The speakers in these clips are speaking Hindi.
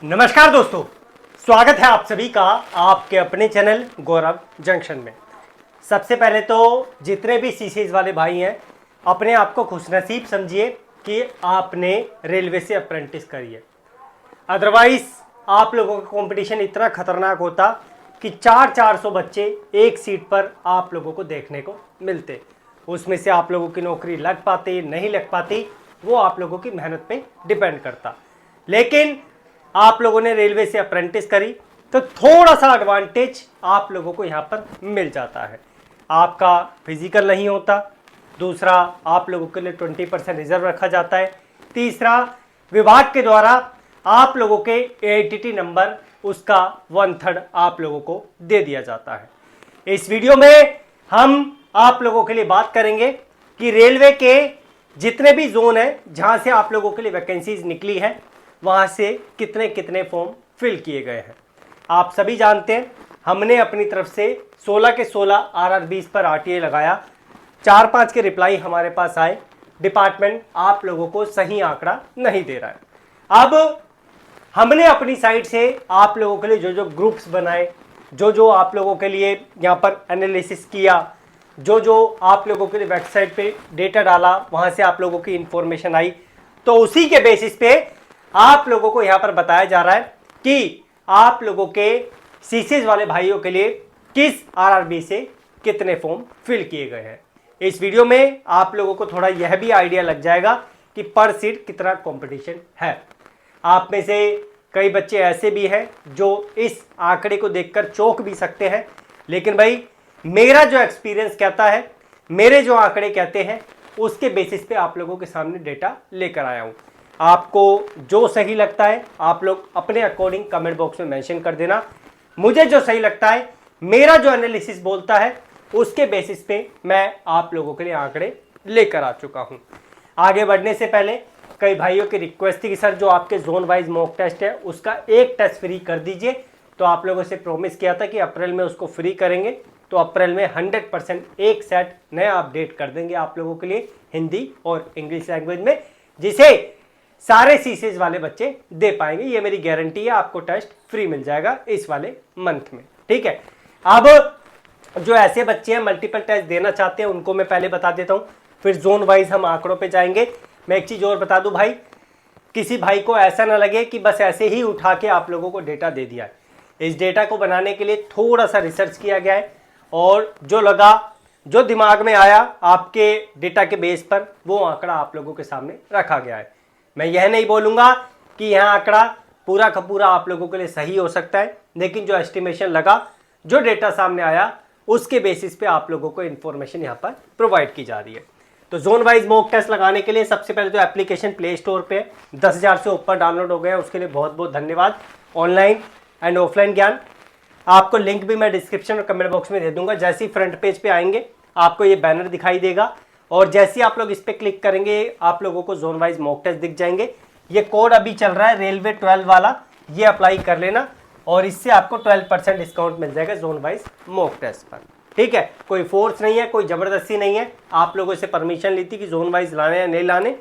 नमस्कार दोस्तों, स्वागत है आप सभी का आपके अपने चैनल गौरव जंक्शन में। सबसे पहले तो जितने भी सीसीज वाले भाई हैं अपने आप को खुशनसीब समझिए कि आपने रेलवे से अप्रेंटिस करी है। अदरवाइज आप लोगों का कंपटीशन इतना खतरनाक होता कि 400 बच्चे एक सीट पर आप लोगों को देखने को मिलते। उसमें से आप लोगों की नौकरी लग पाती नहीं लग पाती वो आप लोगों की मेहनत पे डिपेंड करता। लेकिन आप लोगों ने रेलवे से अप्रेंटिस करी तो थोड़ा सा एडवांटेज आप लोगों को यहाँ पर मिल जाता है। आपका फिजिकल नहीं होता, दूसरा आप लोगों के लिए 20% रिजर्व रखा जाता है, तीसरा विभाग के द्वारा आप लोगों के AITT नंबर उसका 1/3 आप लोगों को दे दिया जाता है। इस वीडियो में हम आप लोगों के लिए बात करेंगे कि रेलवे के जितने भी जोन है जहां से आप लोगों के लिए वैकेंसीज निकली है वहां से कितने कितने फॉर्म फिल किए गए हैं। आप सभी जानते हैं हमने अपनी तरफ से 16 के 16 RRBs पर RTA लगाया, 4-5 के रिप्लाई हमारे पास आए। डिपार्टमेंट आप लोगों को सही आंकड़ा नहीं दे रहा है। अब हमने अपनी साइड से आप लोगों के लिए जो जो ग्रुप्स बनाए, जो आप लोगों के लिए यहाँ पर एनालिसिस किया, जो आप लोगों के लिए वेबसाइट पे डेटा डाला, वहाँ से आप लोगों की इंफॉर्मेशन आई, तो उसी के बेसिस पे आप लोगों को यहाँ पर बताया जा रहा है कि आप लोगों के सीसीज वाले भाइयों के लिए किस RRB से कितने फॉर्म फिल किए गए हैं। इस वीडियो में आप लोगों को थोड़ा यह भी आइडिया लग जाएगा कि पर सीट कितना कंपटीशन है। आप में से कई बच्चे ऐसे भी हैं जो इस आंकड़े को देखकर चौंक भी सकते हैं, लेकिन भाई मेरा जो एक्सपीरियंस कहता है, मेरे जो आंकड़े कहते हैं, उसके बेसिस पे आप लोगों के सामने डेटा लेकर आया हूँ। आपको जो सही लगता है आप लोग अपने अकॉर्डिंग कमेंट बॉक्स में मेंशन कर देना। मुझे जो सही लगता है, मेरा जो एनालिसिस बोलता है, उसके बेसिस पे मैं आप लोगों के लिए आंकड़े लेकर आ चुका हूं। आगे बढ़ने से पहले कई भाइयों की रिक्वेस्ट थी कि सर जो आपके जोन वाइज मॉक टेस्ट है उसका एक टेस्ट फ्री कर दीजिए। तो आप लोगों से प्रॉमिस किया था कि अप्रैल में उसको फ्री करेंगे, तो अप्रैल में 100% एक सेट नया अपडेट कर देंगे आप लोगों के लिए हिंदी और इंग्लिश लैंग्वेज में, जिसे सारे सीसीज वाले बच्चे दे पाएंगे। ये मेरी गारंटी है, आपको टेस्ट फ्री मिल जाएगा इस वाले मंथ में, ठीक है। अब जो ऐसे बच्चे हैं मल्टीपल टेस्ट देना चाहते हैं उनको मैं पहले बता देता हूं, फिर जोन वाइज हम आंकड़ों पे जाएंगे। मैं एक चीज और बता दूं भाई, किसी भाई को ऐसा ना लगे कि बस ऐसे ही उठा के आप लोगों को डेटा दे दिया है। इस डेटा को बनाने के लिए थोड़ा सा रिसर्च किया गया है और जो लगा, जो दिमाग में आया आपके डेटा के बेस पर, वो आंकड़ा आप लोगों के सामने रखा गया है। मैं यह नहीं बोलूंगा कि यह आंकड़ा पूरा का पूरा आप लोगों के लिए सही हो सकता है, लेकिन जो एस्टिमेशन लगा, जो डेटा सामने आया, उसके बेसिस पे आप लोगों को इन्फॉर्मेशन यहाँ पर प्रोवाइड की जा रही है। तो जोन वाइज मॉक टेस्ट लगाने के लिए सबसे पहले तो एप्लीकेशन प्ले स्टोर पे 10,000 से ऊपर डाउनलोड हो गया, उसके लिए बहुत बहुत धन्यवाद। ऑनलाइन एंड ऑफलाइन ज्ञान, आपको लिंक भी मैं डिस्क्रिप्शन और कमेंट बॉक्स में दे दूंगा। जैसे ही फ्रंट पेज पे आएंगे आपको ये बैनर दिखाई देगा और जैसे ही आप लोग इस पर क्लिक करेंगे आप लोगों को जोन वाइज मॉक टेस्ट दिख जाएंगे। ये कोड अभी चल रहा है रेलवे 12 वाला, ये अप्लाई कर लेना और इससे आपको 12% डिस्काउंट मिल जाएगा जोन वाइज मॉक टेस्ट पर, ठीक है। कोई फोर्स नहीं है, कोई जबरदस्ती नहीं है। आप लोगों से परमिशन ली थी कि जोन वाइज लाने या नहीं लाने,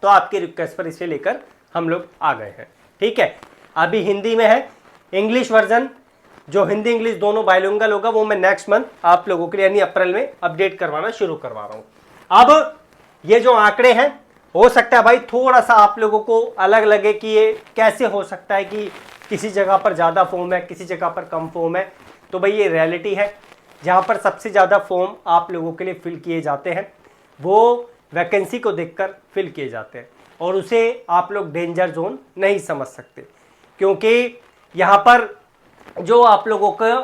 तो आपकी रिक्वेस्ट पर इसे लेकर हम लोग आ गए हैं, ठीक है। अभी हिंदी में है, इंग्लिश वर्जन जो हिंदी इंग्लिश दोनों बाइलिंगुअल होगा वो मैं नेक्स्ट मंथ आप लोगों के लिए यानी अप्रैल में अपडेट करवाना शुरू करवा रहा हूँ। अब ये जो आंकड़े हैं, हो सकता है भाई थोड़ा सा आप लोगों को अलग लगे कि ये कैसे हो सकता है कि किसी जगह पर ज़्यादा फॉर्म है, किसी जगह पर कम फॉर्म है। तो भाई ये रियलिटी है, जहाँ पर सबसे ज़्यादा फॉर्म आप लोगों के लिए फिल किए जाते हैं वो वैकेंसी को देखकर फिल किए जाते हैं और उसे आप लोग डेंजर जोन नहीं समझ सकते, क्योंकि यहाँ पर जो आप लोगों का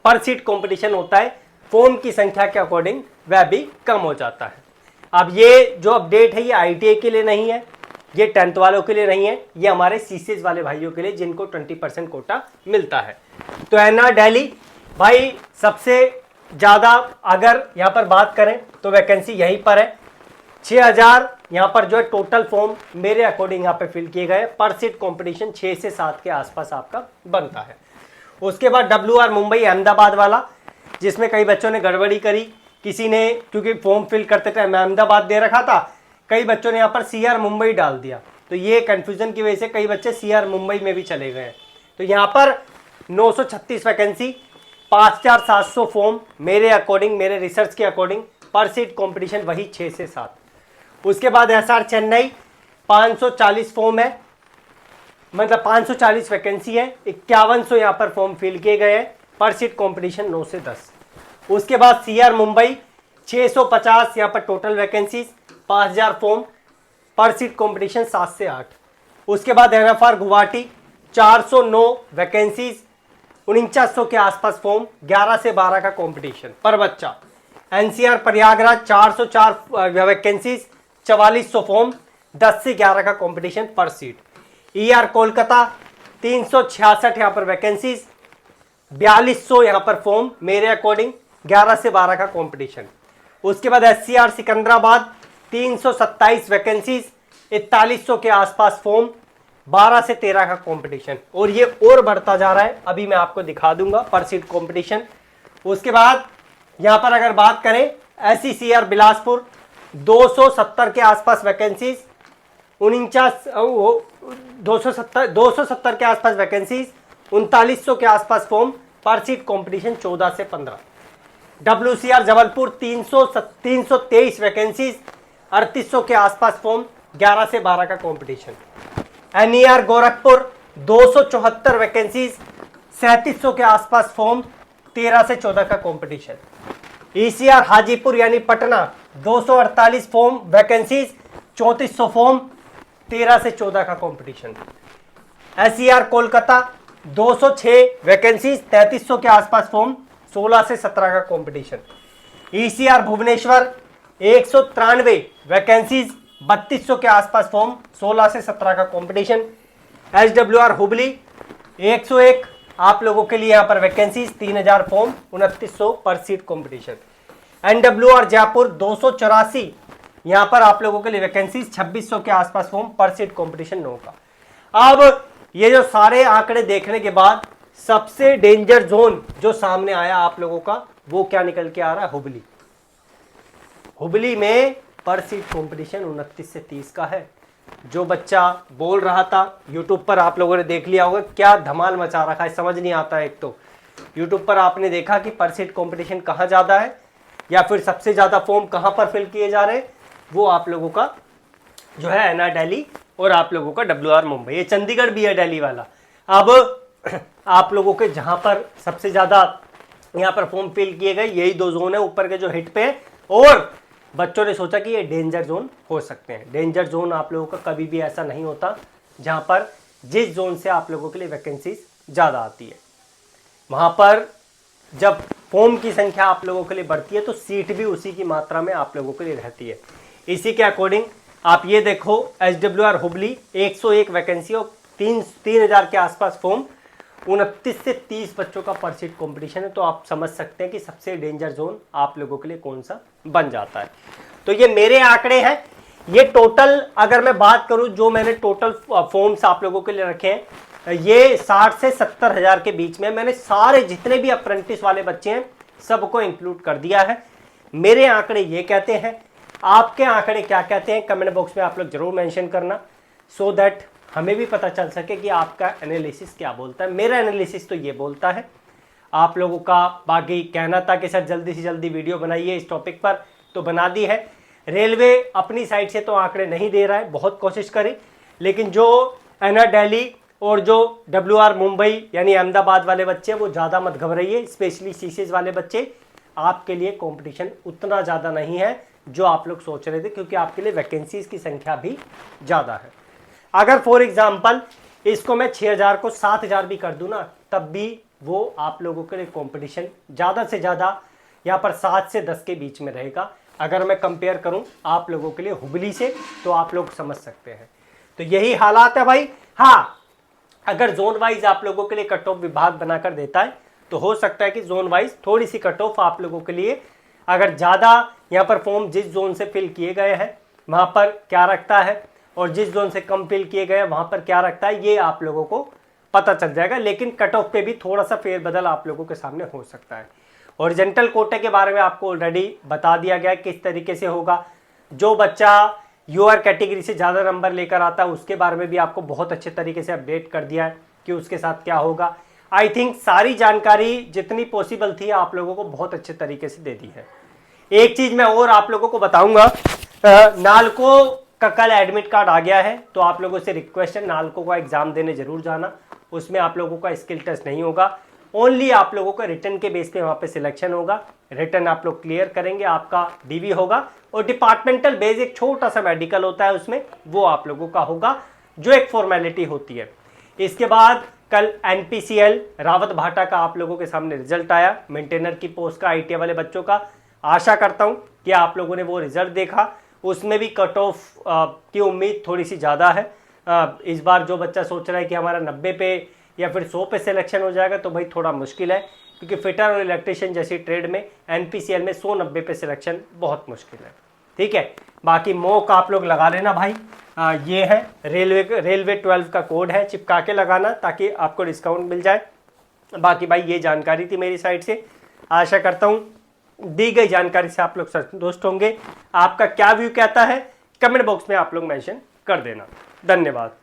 पर सीट कंपटीशन होता है फॉर्म की संख्या के अकॉर्डिंग वह भी कम हो जाता है। अब ये जो अपडेट है ये ITA के लिए नहीं है, ये 10th वालों के लिए नहीं है, ये हमारे सीसीज वाले भाइयों के लिए जिनको 20% कोटा मिलता है। तो NR दिल्ली भाई सबसे ज़्यादा अगर यहाँ पर बात करें तो वैकेंसी यहीं पर है 6000। यहाँ पर जो है टोटल फॉर्म मेरे अकॉर्डिंग यहाँ पे फिल किए गए। पर सीट कॉम्पिटिशन 6 से 7 के आसपास आपका बनता है। उसके बाद WR मुंबई अहमदाबाद वाला, जिसमें कई बच्चों ने गड़बड़ी करी, किसी ने क्योंकि फॉर्म फिल करते टाइम अहमदाबाद दे रखा था, कई बच्चों ने यहाँ पर CR मुंबई डाल दिया। तो ये कंफ्यूजन की वजह से कई बच्चे सीआर मुंबई में भी चले गए हैं। तो यहाँ पर 936 वैकेंसी, 5700 फॉर्म, मेरे अकॉर्डिंग, मेरे रिसर्च के अकॉर्डिंग पर सीट कंपटीशन वही 6 से 7। उसके बाद एसआर चेन्नई 540 फॉर्म है, मतलब 540 वैकेंसी है, 5100 यहाँ पर फॉर्म फिल किए गए हैं, पर सीट कंपटीशन 9 से 10। उसके बाद सीआर मुंबई 650 यहाँ पर टोटल वैकेंसीज, 5000 फॉर्म, पर सीट कंपटीशन 7 से 8। उसके बाद एनएफआर गुवाहाटी 409 वैकेंसीज, 4900 के आसपास फॉर्म, 11 से 12 का कंपटीशन पर बच्चा। एनसीआर प्रयागराज 404 वैकेंसीज, 4400 फॉर्म, 10 से 11 का कंपटीशन पर सीट। ईआर कोलकाता 366 यहाँ पर वैकेंसीज, 4200 यहाँ पर फॉर्म, मेरे अकॉर्डिंग 11 से 12 का कंपटीशन। उसके बाद एससीआर सिकंदराबाद 327 वैकेंसीज, 4100 के आसपास फॉर्म, 12 से 13 का कंपटीशन, और ये और बढ़ता जा रहा है, अभी मैं आपको दिखा दूंगा पर सीट कंपटीशन। उसके बाद यहाँ पर अगर बात करें एससीसीआर बिलासपुर 270 के आसपास वैकेंसीज, 270 के आसपास वैकेंसीज, 3900 के आसपास फॉर्म, पर सीट कंपटीशन 14 से 15। डब्ल्यूसीआर जबलपुर 323 वैकेंसीज, 3800 के आसपास फॉर्म, 11 से 12 का कंपटीशन। एनईआर गोरखपुर 274 वैकेंसीज, 3700 के आसपास फॉर्म, 13 से 14 का कंपटीशन। ईसीआर हाजीपुर यानी पटना 248 फॉर्म वैकेंसीज, 3400 फॉर्म, 13 से 14 का कंपटीशन। एसईआर कोलकाता 206 वैकेंसीज, 3300 के आसपास फॉर्म, 16 से 17 का कंपटीशन। ईसीआर भुवनेश्वर 193 वैकेंसीज, 3200 के आसपास फॉर्म, 16 से 17 का कंपटीशन। एचडब्ल्यूआर हुबली 101 आप लोगों के लिए यहाँ पर वैकेंसीज, 3000 फॉर्म, 2900 पर सीट कंपटीशन। एनडब्ल्यूआर जयपुर 284 यहाँ पर आप लोगों के लिए वैकेंसीज, 2600 के आसपास फॉर्म, पर सीट कंपटीशन 9 का। अब ये जो सारे आंकड़े देखने के बाद सबसे डेंजर जोन जो सामने आया आप लोगों का, वो क्या निकल के आ रहा है? हुबली। हुबली में पर सीट कंपटीशन 29 से 30 का है। जो बच्चा बोल रहा था, यूट्यूब पर आप लोगों ने देख लिया होगा क्या धमाल मचा रखा है, समझ नहीं आता है। एक तो यूट्यूब पर आपने देखा कि पर सीट कंपटीशन कहाँ ज़्यादा है या फिर सबसे ज़्यादा फॉर्म कहाँ पर फिल किए जा रहे हैं, वो आप लोगों का जो है एनआर दिल्ली और आप लोगों का डब्ल्यूआर मुंबई। ये चंडीगढ़ भी है दिल्ली वाला। अब आप लोगों के जहाँ पर सबसे ज़्यादा यहाँ पर फॉर्म फिल किए गए यही 2 जोन है ऊपर के जो हिट पे, और बच्चों ने सोचा कि ये डेंजर जोन हो सकते हैं। डेंजर जोन आप लोगों का कभी भी ऐसा नहीं होता जहाँ पर जिस जोन से आप लोगों के लिए वैकेंसीज ज़्यादा आती है, वहाँ पर जब फॉर्म की संख्या आप लोगों के लिए बढ़ती है तो सीट भी उसी की मात्रा में आप लोगों के लिए रहती है। इसी के अकॉर्डिंग आप ये देखो, एचडब्ल्यूआर हुबली 101 वैकेंसी और 3000 के आसपास फॉर्म, 29 से 30 बच्चों का पर सीट कॉम्पिटिशन है। तो आप समझ सकते हैं कि सबसे डेंजर जोन आप लोगों के लिए कौन सा बन जाता है। तो ये मेरे आंकड़े हैं। ये टोटल अगर मैं बात करूं, जो मैंने टोटल फॉर्म्स आप लोगों के लिए रखे हैं, ये 60 से 70 हज़ार के बीच में मैंने सारे जितने भी अप्रेंटिस वाले बच्चे हैं सबको इंक्लूड कर दिया है। मेरे आंकड़े ये कहते हैं, आपके आंकड़े क्या कहते हैं कमेंट बॉक्स में आप लोग जरूर मेंशन करना, सो दैट हमें भी पता चल सके कि आपका एनालिसिस क्या बोलता है। मेरा एनालिसिस तो ये बोलता है। आप लोगों का बाकी कहना था कि सर जल्दी से जल्दी वीडियो बनाइए इस टॉपिक पर, तो बना दी है। रेलवे अपनी साइड से तो आंकड़े नहीं दे रहा है, बहुत कोशिश करी, लेकिन जो एनआर दिल्ली और जो डब्ल्यूआर मुंबई यानी अहमदाबाद वाले बच्चे वो ज़्यादा मत घबराइए, स्पेशली सीसीज वाले बच्चे, आपके लिए कंपटीशन उतना ज़्यादा नहीं है जो आप लोग सोच रहे थे, क्योंकि आपके लिए वैकेंसीज की संख्या भी ज़्यादा है। अगर फॉर एग्जांपल इसको मैं 6000 को 7000 भी कर दूं ना, तब भी वो आप लोगों के लिए कंपटीशन ज़्यादा से ज़्यादा यहाँ पर 7 से 10 के बीच में रहेगा। अगर मैं कंपेयर करूं आप लोगों के लिए हुबली से, तो आप लोग समझ सकते हैं। तो यही हालात है भाई। हाँ, अगर जोन वाइज आप लोगों के लिए कट ऑफ विभाग बनाकर देता है तो हो सकता है कि जोन वाइज थोड़ी सी कट ऑफ आप लोगों के लिए, अगर ज़्यादा यहाँ पर फॉर्म जिस जोन से फिल किए गए हैं वहाँ पर क्या रखता है और जिस जोन से कम फिल किए गए वहाँ पर क्या रखता है, ये आप लोगों को पता चल जाएगा। लेकिन कट ऑफ पे भी थोड़ा सा फेरबदल आप लोगों के सामने हो सकता है। ओरिजेंटल कोटे के बारे में आपको ऑलरेडी बता दिया गया है किस तरीके से होगा। जो बच्चा यूआर कैटेगरी से ज़्यादा नंबर लेकर आता है उसके बारे में भी आपको बहुत अच्छे तरीके से अपडेट कर दिया है कि उसके साथ क्या होगा। आई थिंक सारी जानकारी जितनी पॉसिबल थी आप लोगों को बहुत अच्छे तरीके से दे दी है। एक चीज़ मैं और आप लोगों को बताऊंगा, नालको का कल एडमिट कार्ड आ गया है, तो आप लोगों से रिक्वेस्ट है नालको का एग्जाम देने जरूर जाना। उसमें आप लोगों का स्किल टेस्ट नहीं होगा, ओनली आप लोगों का रिटर्न के बेस पे वहाँ पे सिलेक्शन होगा। रिटर्न आप लोग क्लियर करेंगे, आपका डीवी होगा और डिपार्टमेंटल बेस एक छोटा सा मेडिकल होता है उसमें, वो आप लोगों का होगा जो एक फॉर्मेलिटी होती है। इसके बाद कल एनपीसीएल रावत भाटा का आप लोगों के सामने रिजल्ट आया, मेंटेनर की पोस्ट का, आईटीआई वाले बच्चों का। आशा करता हूं कि आप लोगों ने वो रिजल्ट देखा, उसमें भी कट ऑफ की उम्मीद थोड़ी सी ज़्यादा है। इस बार जो बच्चा सोच रहा है कि हमारा 90 पे या फिर 100 पे सिलेक्शन हो जाएगा, तो भाई थोड़ा मुश्किल है, क्योंकि फिटर और इलेक्ट्रिशियन जैसी ट्रेड में एनपीसीएल में 190 पे सिलेक्शन बहुत मुश्किल है। ठीक है, बाकी मॉक आप लोग लगा लेना भाई। ये है रेलवे 12 का कोड है, चिपका के लगाना ताकि आपको डिस्काउंट मिल जाए। बाकी भाई ये जानकारी थी मेरी साइड से। आशा करता हूँ दी गई जानकारी से आप लोग संतुष्ट होंगे। आपका क्या व्यू कहता है कमेंट बॉक्स में आप लोग मेंशन कर देना। धन्यवाद।